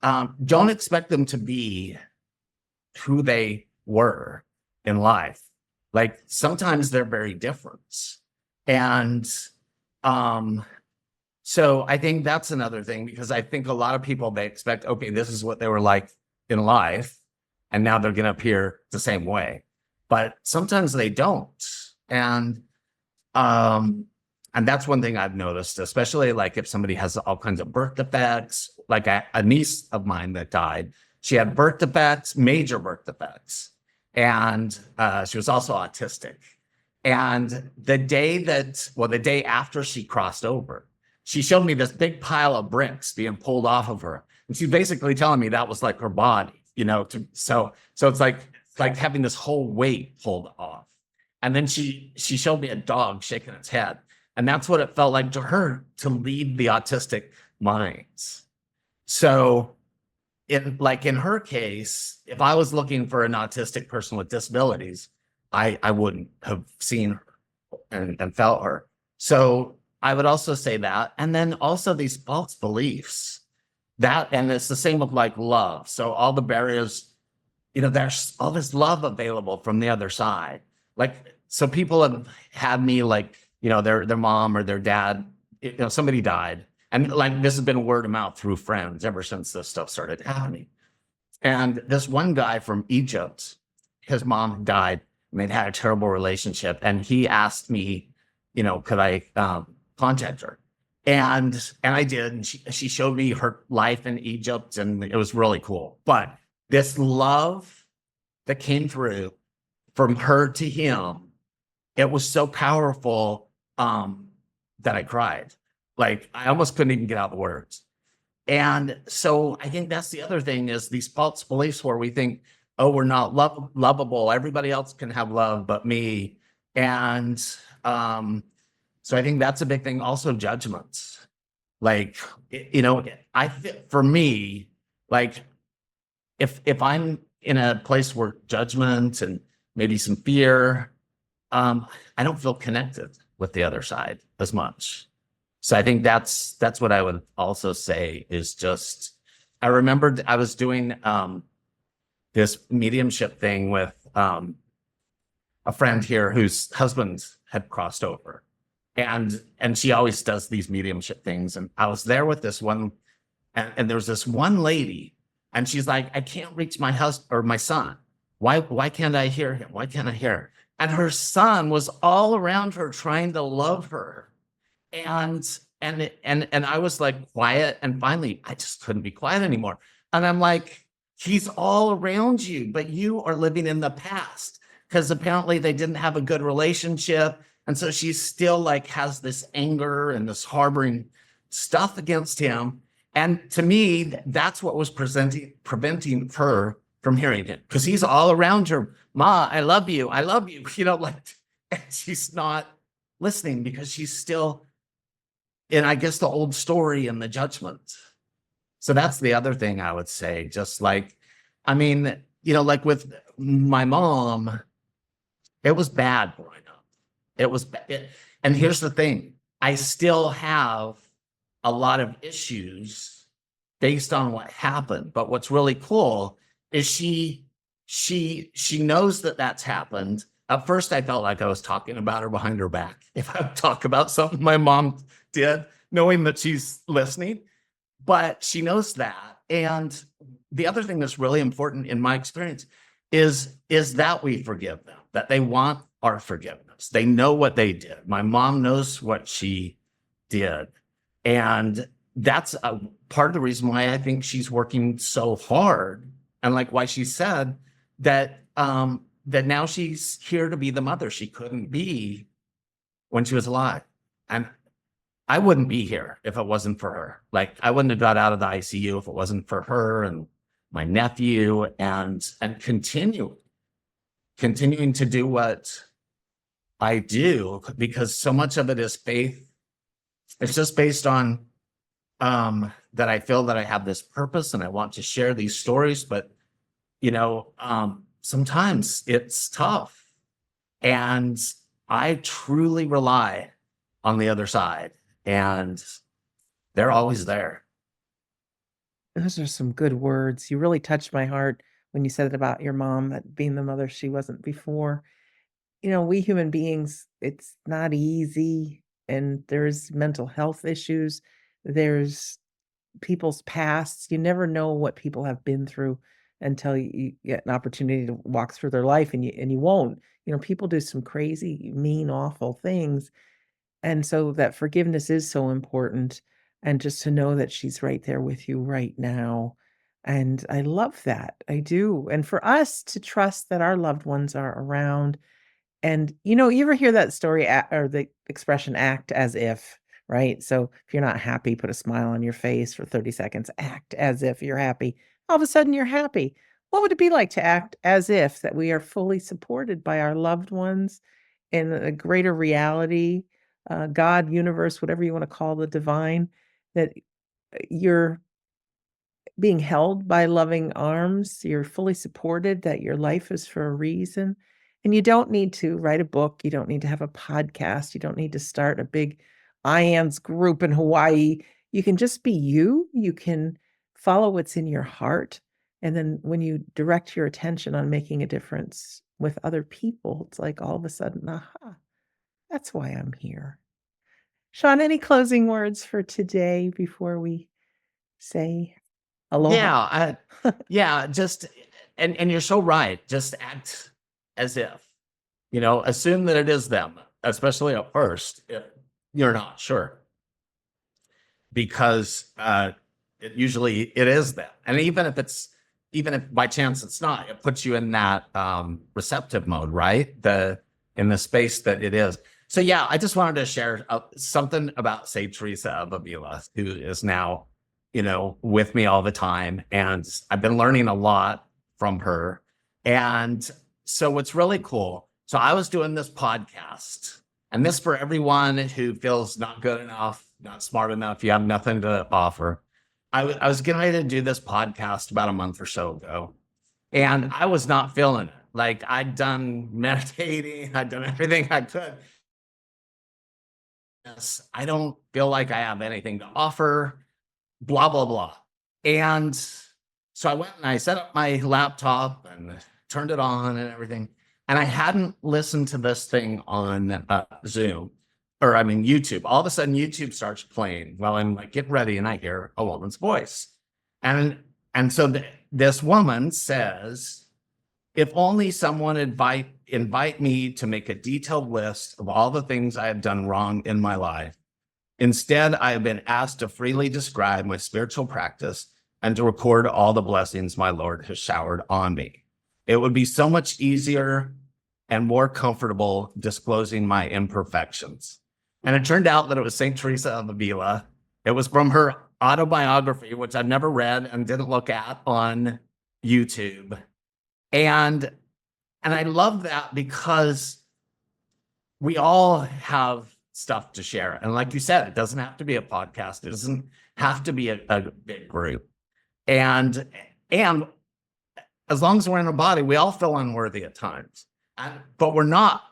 [SPEAKER 2] don't expect them to be who they were in life. Like sometimes they're very different. And so I think that's another thing, because I think a lot of people, they expect, okay, this is what they were like in life, and now they're going to appear the same way. But sometimes they don't. And that's one thing I've noticed, especially like if somebody has all kinds of birth defects, like a niece of mine that died, she had birth defects, major birth defects. And she was also autistic. And the day after she crossed over, she showed me this big pile of bricks being pulled off of her. And she's basically telling me that was like her body, so it's like having this whole weight pulled off. And then she showed me a dog shaking its head. And that's what it felt like to her to lead the autistic minds. So in her case, if I was looking for an autistic person with disabilities, I wouldn't have seen her and felt her. So I would also say that. And then also these false beliefs and it's the same with like love. So all the barriers, there's all this love available from the other side. Like, so people have had me like, their mom or their dad, somebody died. And like, this has been word of mouth through friends ever since this stuff started happening. And this one guy from Egypt, his mom died and they'd had a terrible relationship. And he asked me, could I contact her? And I did. And she showed me her life in Egypt, and it was really cool. But this love that came through from her to him, it was so powerful that I cried. Like I almost couldn't even get out the words. And so I think that's the other thing is these false beliefs where we think, oh, we're not lovable. Everybody else can have love but me. And so I think that's a big thing. Also, judgments. Like, for me, like if I'm in a place where judgment and maybe some fear, I don't feel connected with the other side as much. So I think that's what I would also say is just I remembered I was doing this mediumship thing with a friend here whose husband had crossed over. And she always does these mediumship things. And I was there with this one, and there was this one lady, and she's like, I can't reach my husband or my son. Why can't I hear him? Why can't I hear? And her son was all around her trying to love her. And I was like quiet, and finally I just couldn't be quiet anymore. And I'm like, he's all around you, but you are living in the past because apparently they didn't have a good relationship. And so she still like has this anger and this harboring stuff against him. And to me, that's what was preventing her from hearing it because he's all around her. Ma, I love you. I love you. And she's not listening because she's still in, I guess, the old story and the judgment. So that's the other thing I would say. Just like, I mean, like with my mom, it was bad growing up. It was bad. And here's the thing. I still have a lot of issues based on what happened. But what's really cool is she knows that that's happened. At first, I felt like I was talking about her behind her back. If I talk about something my mom did, knowing that she's listening, but she knows that. And the other thing that's really important in my experience is that we forgive them, that they want our forgiveness. They know what they did. My mom knows what she did. And that's a part of the reason why I think she's working so hard. And like why she said that, that now she's here to be the mother she couldn't be when she was alive. And I wouldn't be here if it wasn't for her. Like I wouldn't have got out of the ICU if it wasn't for her and my nephew and continuing to do what I do, because so much of it is faith. It's just based on that I feel that I have this purpose and I want to share these stories, but sometimes it's tough. And I truly rely on the other side, and they're always there.
[SPEAKER 1] Those are some good words. You really touched my heart when you said it about your mom, that being the mother she wasn't before. We human beings, it's not easy, and there's mental health issues. There's people's pasts. You never know what people have been through until you get an opportunity to walk through their life, and you won't. People do some crazy, mean, awful things. And so that forgiveness is so important, and just to know that she's right there with you right now. And I love that. I do. And for us to trust that our loved ones are around. And, you ever hear that story or the expression act as if, right? So if you're not happy, put a smile on your face for 30 seconds, act as if you're happy. All of a sudden you're happy. What would it be like to act as if that we are fully supported by our loved ones in a greater reality, God, universe, whatever you want to call the divine, that you're being held by loving arms, you're fully supported, that your life is for a reason. And you don't need to write a book, you don't need to have a podcast, you don't need to start a big IANDS group in Hawaii. You can just be you, you can follow what's in your heart, and then when you direct your attention on making a difference with other people, it's like all of a sudden, aha, that's why I'm here. Shaun, any closing words for today before we say aloha?
[SPEAKER 2] Yeah, just and you're so right. Just act as if, assume that it is them, especially at first if you're not sure. because it is that. And even if by chance it's not, it puts you in that receptive mode, right? In the space that it is. So yeah, I just wanted to share something about Saint Teresa of Avila, who is now, with me all the time, and I've been learning a lot from her. And so what's really cool. So I was doing this podcast, and this for everyone who feels not good enough, not smart enough, you have nothing to offer. I was getting ready to do this podcast about a month or so ago, and I was not feeling it. Like I'd done meditating, I'd done everything I could. Yes, I don't feel like I have anything to offer, blah, blah, blah. And so I went and I set up my laptop and turned it on and everything. And I hadn't listened to this thing on Zoom, or I mean, YouTube. All of a sudden, YouTube starts playing while I'm like getting ready, and I hear a woman's voice. And so this woman says, if only someone invite me to make a detailed list of all the things I have done wrong in my life. Instead, I have been asked to freely describe my spiritual practice and to record all the blessings my Lord has showered on me. It would be so much easier and more comfortable disclosing my imperfections. And it turned out that it was St. Teresa of Avila. It was from her autobiography, which I've never read and didn't look at on YouTube. And I love that because we all have stuff to share. And like you said, it doesn't have to be a podcast. It doesn't have to be a big group. And as long as we're in a body, we all feel unworthy at times, but we're not.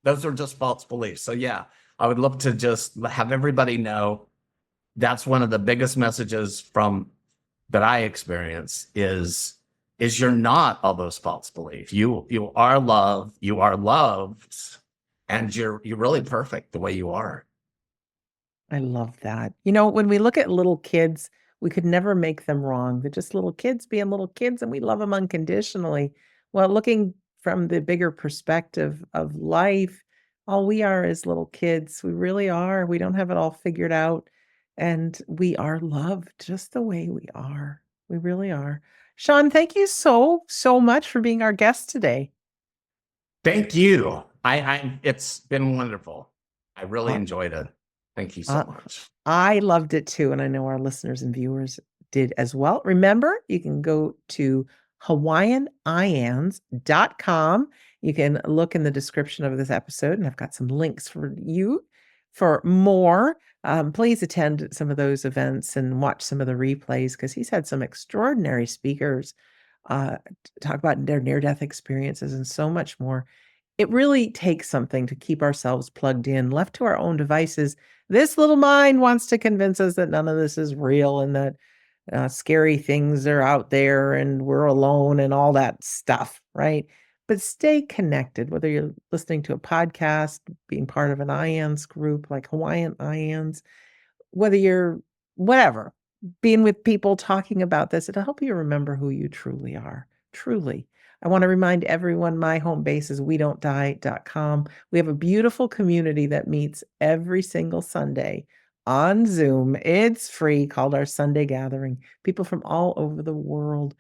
[SPEAKER 2] Those are just false beliefs. So yeah, I would love to just have everybody know that's one of the biggest messages that I experience is you're not all those false beliefs. You are loved, and you're really perfect the way you are.
[SPEAKER 1] I love that. When we look at little kids, we could never make them wrong. They're just little kids being little kids, and we love them unconditionally. Well, looking from the bigger perspective of life, all we are is little kids. We really are. We don't have it all figured out, and we are loved just the way we are. We really are. Shaun, thank you so, so much for being our guest today.
[SPEAKER 2] Thank you. It's been wonderful. I really
[SPEAKER 1] Uh,
[SPEAKER 2] enjoyed it. Thank you
[SPEAKER 1] uh,
[SPEAKER 2] so much.
[SPEAKER 1] I loved it too, and I know our listeners and viewers did as well. Remember, you can go to hawaiianiands.com. You can look in the description of this episode, and I've got some links for you for more. Please attend some of those events and watch some of the replays because he's had some extraordinary speakers talk about their near-death experiences and so much more. It really takes something to keep ourselves plugged in. Left to our own devices, this little mind wants to convince us that none of this is real and that scary things are out there and we're alone and all that stuff, right? But stay connected, whether you're listening to a podcast, being part of an IANDS group like Hawaiian IANDS, whether you're whatever, being with people talking about this, it'll help you remember who you truly are. Truly. I want to remind everyone my home base is we-don't-die.com. We have a beautiful community that meets every single Sunday on Zoom. It's free, called our Sunday Gathering. People from all over the world,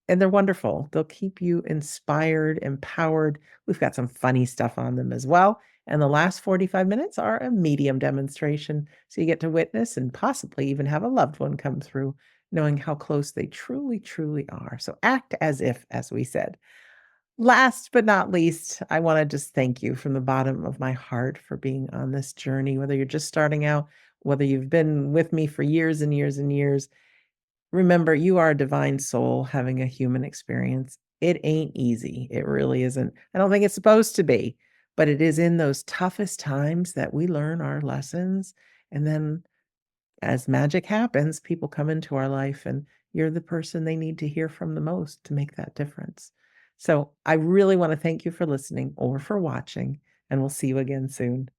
[SPEAKER 1] and they're wonderful. They'll keep you inspired, empowered. We've got some funny stuff on them as well. And the last 45 minutes are a medium demonstration. So you get to witness and possibly even have a loved one come through, knowing how close they truly, truly are. So act as if, as we said. Last but not least, I want to just thank you from the bottom of my heart for being on this journey, whether you're just starting out, whether you've been with me for years and years and years. Remember, you are a divine soul having a human experience. It ain't easy. It really isn't. I don't think it's supposed to be, but it is in those toughest times that we learn our lessons. And then, as magic happens, people come into our life, and you're the person they need to hear from the most to make that difference. So, I really want to thank you for listening or for watching, and we'll see you again soon.